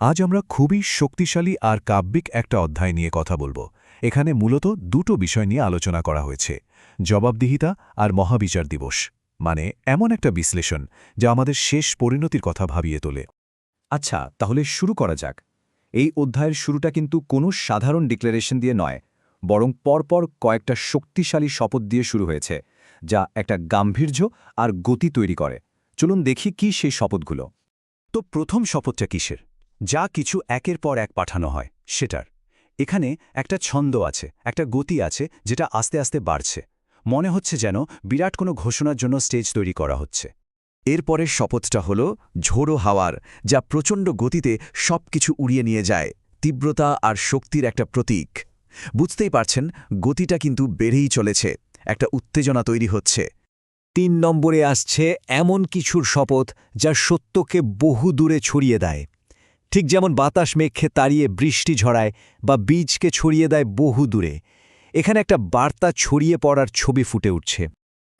আজ আমরা খুবই শক্তিশালী আর কাব্যিক একটা অধ্যায় নিয়ে কথা বলবো। এখানে মূলত দুটো বিষয় নিয়ে আলোচনা করা হয়েছে, জবাবদিহিতা আর মহাবিচার দিবস। মানে এমন একটা বিশ্লেষণ যা আমাদের শেষ পরিণতির কথা ভাবিয়ে তোলে। আচ্ছা, তাহলে শুরু করা যাক। এই অধ্যায়ের শুরুটা কিন্তু কোনো সাধারণ ডিক্লারেশন দিয়ে নয়, বরং পরপর কয়েকটা শক্তিশালী শপথ দিয়ে শুরু হয়েছে, যা একটা গাম্ভীর্য আর গতি তৈরি করে। চলুন দেখি কি সেই শপথগুলো। তো প্রথম শপথটা কিসের? যা কিছু একের পর এক পাঠানো হয় সেটার। এখানে একটা ছন্দ আছে, একটা গতি আছে, যেটা আস্তে আস্তে বাড়ছে। মনে হচ্ছে যেন বিরাট কোনো ঘোষণার জন্য স্টেজ তৈরি করা হচ্ছে। এরপরের শপথটা হল ঝোড়ো হাওয়ার, যা প্রচণ্ড গতিতে সবকিছু উড়িয়ে নিয়ে যায়, তীব্রতা আর শক্তির একটা প্রতীক। বুঝতেই পারছেন, গতিটা কিন্তু বেড়েই চলেছে, একটা উত্তেজনা তৈরি হচ্ছে। ৩ নম্বরে আসছে এমন কিছুর শপথ যা সত্যকে বহু দূরে ছড়িয়ে দেয়। ঠিক যেমন বাতাস মেঘকে তাড়িয়ে বৃষ্টি ঝরায় বা বীজকে ছড়িয়ে দেয় বহু দূরে। এখানে একটা বার্তা ছড়িয়ে পড়ার ছবি ফুটে উঠছে।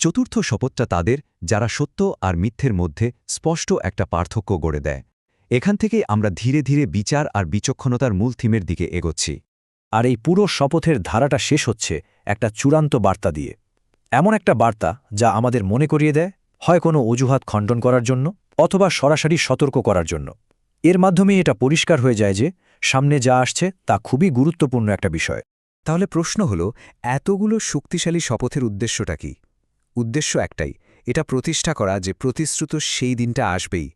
চতুর্থ শপথটা তাদের, যারা সত্য আর মিথ্যের মধ্যে স্পষ্ট একটা পার্থক্য গড়ে দেয়। এখান থেকেই আমরা ধীরে ধীরে বিচার আর বিচক্ষণতার মূল থিমের দিকে এগোচ্ছি। আর এই পুরো শপথের ধারাটা শেষ হচ্ছে একটা চূড়ান্ত বার্তা দিয়ে। এমন একটা বার্তা যা আমাদের মনে করিয়ে দেয়, হয় কোনো অজুহাত খণ্ডন করার জন্য অথবা সরাসরি সতর্ক করার জন্য। এর মাধ্যমেই এটা পরিষ্কার হয়ে যায় যে সামনে যা আসছে তা খুবই গুরুত্বপূর্ণ একটা বিষয়। তাহলে প্রশ্ন হল, এতগুলো শক্তিশালী শপথের উদ্দেশ্যটা কি? উদ্দেশ্য একটাই, এটা প্রতিষ্ঠা করা যে প্রতিশ্রুত সেই দিনটা আসবেই।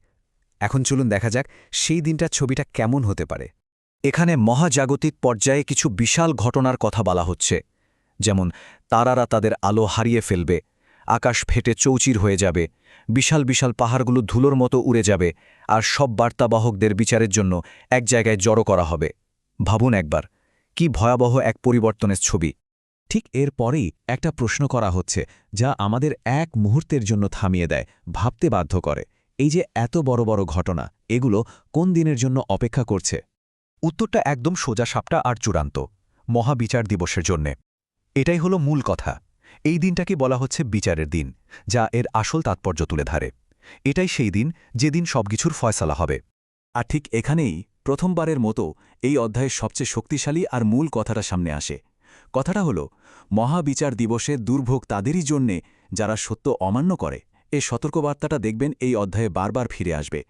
এখন চলুন দেখা যাক সেই দিনটার ছবিটা কেমন হতে পারে। এখানে মহাজাগতিক পর্যায়ে কিছু বিশাল ঘটনার কথা বলা হচ্ছে, যেমন তারারা তাদের আলো হারিয়ে ফেলবে, আকাশ ফেটে চৌচির হয়ে যাবে, বিশাল বিশাল পাহাড়গুলো ধুলোর মতো উড়ে যাবে, আর সব বার্তাবাহকদের বিচারের জন্য এক জায়গায় জড়ো করা হবে। ভাবুন একবার, কি ভয়াবহ এক পরিবর্তনের ছবি। ঠিক এর পরেই একটা প্রশ্ন করা হচ্ছে যা আমাদের এক মুহূর্তের জন্য থামিয়ে দেয়, ভাবতে বাধ্য করে। এই যে এত বড় বড় ঘটনা, এগুলো কোন দিনের জন্য অপেক্ষা করছে? উত্তরটা একদম সোজা সাপটা আর চূড়ান্ত, মহাবিচার দিবসের জন্যে। এটাই হলো মূল কথা। এই দিনটাকে বলা হচ্ছে বিচারের দিন, যা এর আসল তাৎপর্য তুলে ধরে। এটাই সেই দিন যেদিন সবকিছুর ফয়সালা হবে। আর ঠিক এখানেই প্রথমবারের মতো এই অধ্যায়ের সবচেয়ে শক্তিশালী আর মূল কথাটা সামনে আসে। কথাটা হলো, মহাবিচার দিবসে দুর্ভোগ তাদেরই জন্যে যারা সত্য অমান্য করে। এই সতর্কবার্তাটা দেখবেন এই অধ্যায়ে বারবার ফিরে আসবে,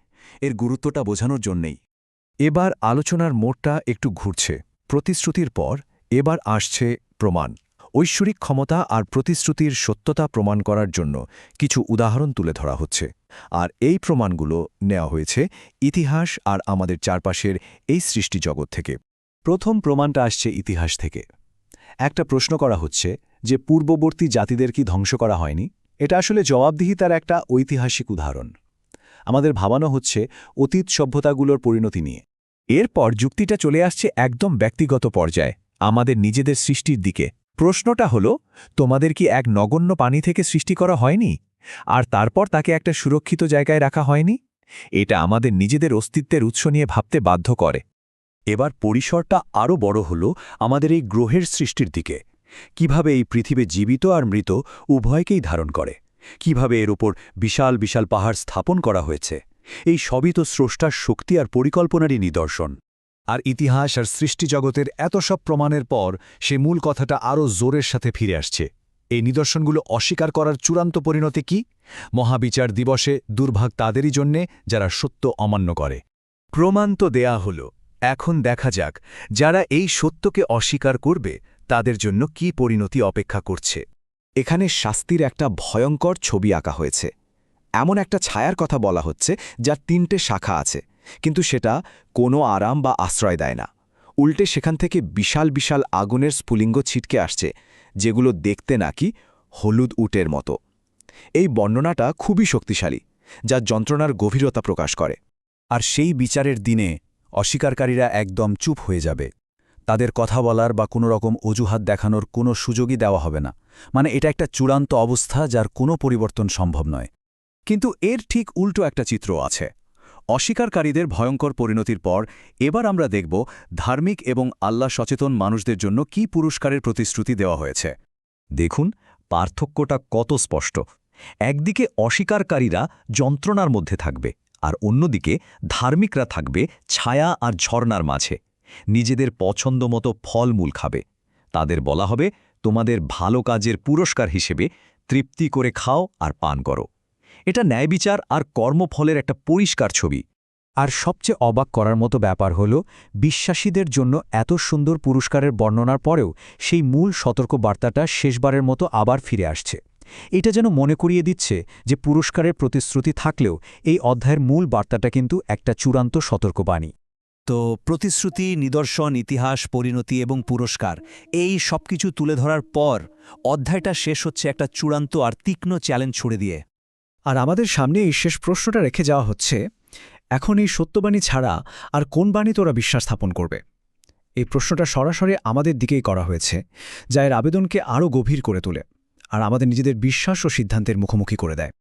এর গুরুত্বটা বোঝানোর জন্যেই। এবার আলোচনার মোড়টা একটু ঘুরছে। প্রতিশ্রুতির পর এবার আসছে প্রমাণ। ঐশ্বরিক ক্ষমতা আর প্রতিশ্রুতির সত্যতা প্রমাণ করার জন্য কিছু উদাহরণ তুলে ধরা হচ্ছে। আর এই প্রমাণগুলো নেওয়া হয়েছে ইতিহাস আর আমাদের চারপাশের এই সৃষ্টি জগৎ থেকে। প্রথম প্রমাণটা আসছে ইতিহাস থেকে। একটা প্রশ্ন করা হচ্ছে যে পূর্ববর্তী জাতিদের কি ধ্বংস করা হয়নি? এটা আসলে জবাবদিহিতার একটা ঐতিহাসিক উদাহরণ। আমাদের ভাবানো হচ্ছে অতীত সভ্যতাগুলোর পরিণতি নিয়ে। এরপর যুক্তিটা চলে আসছে একদম ব্যক্তিগত পর্যায়ে, আমাদের নিজেদের সৃষ্টির দিকে। প্রশ্নটা হলো, তোমাদের কি এক নগণ্য পানি থেকে সৃষ্টি করা হয়নি, আর তারপর তাকে একটা সুরক্ষিত জায়গায় রাখা হয়নি? এটা আমাদের নিজেদের অস্তিত্বের উৎস নিয়ে ভাবতে বাধ্য করে। এবার পরিসরটা আরও বড় হল আমাদের এই গ্রহের সৃষ্টির দিকে। কিভাবে এই পৃথিবী জীবিত আর মৃত উভয়কেই ধারণ করে, কিভাবে এর ওপর বিশাল বিশাল পাহাড় স্থাপন করা হয়েছে, এই সবই তো স্রষ্টার শক্তি আর পরিকল্পনারই নিদর্শন। আর ইতিহাস আর সৃষ্টি জগতের এত সব প্রমাণের পর সে মূল কথাটা আরও জোরের সাথে ফিরে আসছে। এই নিদর্শনগুলো অস্বীকার করার চূড়ান্ত পরিণতি কি? মহাবিচার দিবসে দুর্ভাগ তাদেরই জন্যে যারা সত্য অমান্য করে। প্রমাণ তো দেয়া হল, এখন দেখা যাক যারা এই সত্যকে অস্বীকার করবে তাদের জন্য কি পরিণতি অপেক্ষা করছে। এখানে শাস্তির একটা ভয়ঙ্কর ছবি আঁকা হয়েছে। এমন একটা ছায়ার কথা বলা হচ্ছে যার 3টে শাখা আছে, কিন্তু সেটা কোনো আরাম বা আশ্রয় দেয় না। উল্টে সেখান থেকে বিশাল বিশাল আগুনের স্ফুলিঙ্গ ছিটকে আসছে, যেগুলো দেখতে নাকি হলুদ উটের মতো। এই বর্ণনাটা খুবই শক্তিশালী, যা যন্ত্রণার গভীরতা প্রকাশ করে। আর সেই বিচারের দিনে অস্বীকারীরা একদম চুপ হয়ে যাবে। তাদের কথা বলার বা কোনো রকম অজুহাত দেখানোর কোনো সুযোগই দেওয়া হবে না। মানে এটা একটা চূড়ান্ত অবস্থা যার কোনো পরিবর্তন সম্ভব নয়। কিন্তু এর ঠিক উল্টো একটা চিত্র আছে। অস্বীকারীদের ভয়ঙ্কর পরিণতির পর এবার আমরা দেখব ধার্মিক এবং আল্লাহ সচেতন মানুষদের জন্য কি পুরস্কারের প্রতিশ্রুতি দেওয়া হয়েছে। দেখুন পার্থক্যটা কত স্পষ্ট। একদিকে অস্বীকারীরা যন্ত্রণার মধ্যে থাকবে, আর অন্যদিকে ধার্মিকরা থাকবে ছায়া আর ঝর্ণার মাঝে নিজেদের পছন্দমতো ফলমূল খাবে তাদের বলা হবে তোমাদের ভালো কাজের পুরস্কার হিসেবে তৃপ্তি করে খাও আর পান করো এটা ন্যায়বিচার আর কর্মফলের একটা পরিষ্কার ছবি। আর সবচেয়ে অবাক করার মতো ব্যাপার হল বিশ্বাসীদের জন্য এত সুন্দর পুরস্কারের বর্ণনার পরেও সেই মূল সতর্কবার্তাটা শেষবারের মতো আবার ফিরে আসছে। এটা যেন মনে করিয়ে দিচ্ছে যে পুরস্কারের প্রতিশ্রুতি থাকলেও এই অধ্যায়ের মূল বার্তাটা কিন্তু একটা চূড়ান্ত সতর্কবাণী। তো প্রতিশ্রুতি, নিদর্শন, ইতিহাস, পরিণতি এবং পুরস্কার এই সবকিছু তুলে ধরার পর অধ্যায়টা শেষ হচ্ছে একটা চূড়ান্ত আর তীক্ষ্ণ চ্যালেঞ্জ ছুড়ে দিয়ে। আর আমাদের সামনে এই শেষ প্রশ্নটা রেখে যাওয়া হচ্ছে, এখন এই সত্যবাণী ছাড়া আর কোন বাণী তোরা বিশ্বাস স্থাপন করবে? এই প্রশ্নটা সরাসরি আমাদের দিকেই করা হয়েছে, যা এর আবেদনকে আরও গভীর করে তোলে আর আমাদের নিজেদের বিশ্বাস ও সিদ্ধান্তের মুখোমুখি করে দেয়।